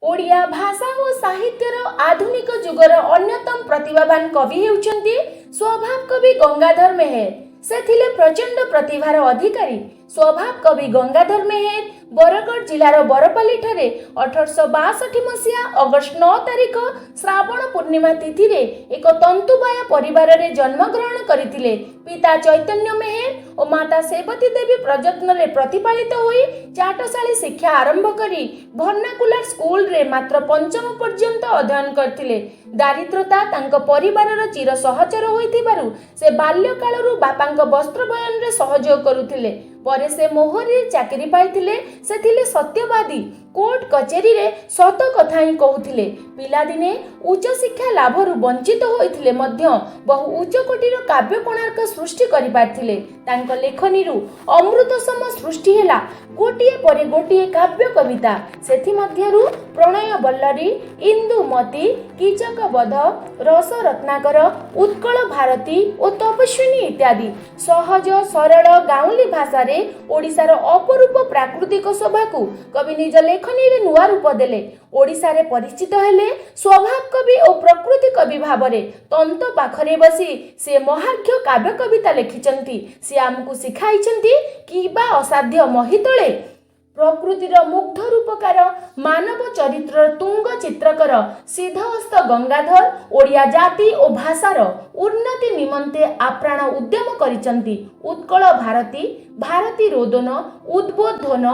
ओडिया भाषा और साहित्यर आधुनिक जुगर अन्यतम प्रतिभावान कवि हेउचंती स्वभाव कवि गंगाधर मेहेर। से थिले प्रचंड प्रतिभार अधिकारी। स्वभाव कवि गंगाधर मेहेर बरगढ़ जिलार बरपाली ठारे 1862 मसीहा अगस्ट 9 तारिख श्रावण पूर्णिमा तिथि रे एक तंतुबाय परिवार रे जन्म ग्रहण करथिले। पिता चैतन्य मेहेर और माता सेवती देवी प्रयत्न रे प्रतिपालित होई चाटशाली शिक्षा आरंभ करी भर्नाकुलर स्कूल रे मात्र पंचम पर्यंत अध्ययन करथिले। दारिद्रता तांक परिवारर चिर सहचर होइथिबारु से बाल्य कालरु बापांक वस्त्र बयन रे सहयोग करुथिले। परे से मोहरी चाकरी पाइथिले। से थिले सत्यवादी। कोर्ट कचेरी रे सत कथा ही कहूथिले। पिलादिने उच्च शिक्षा लाभरु वंचित होइथिले मध्य बहु उच्च कोटीर काव्य कोणार्क सृष्टि करि पारथिले। तांक लेखनीरु अमृत सम सृष्टि हेला गोटिए परे गोटिए काव्य कविता। सेथि मध्यरु प्रणय बल्लरी, इंदुमती, कीचक बध, रस रत्नाकर, उत्कल भारती और तपस्विनी इत्यादि सहज सरल गाउली भाषा रे ओडिशार अपरूप प्राकृतिक शोभा को कवि निज लेखनी रे नुआ रूप देले। ओडिशा रे परिचित हेले स्वभाव कवि और प्रकृति कवि भावरे। तंत पाखरे बसी से महाख्य काव्य कविता लिखिचंती। से आमको सिखाइचंती किबा असाध्य महितळे प्रकृतिर मुग्ध रूपकार मानव चरित्र तुंग चित्रकर सिद्धहस्त गंगाधर ओडिया जाति और भाषार उन्नति निमंते आप्राण उद्यम करिचंती। उत्कल भारती, भारती रोदन, उद्बोधन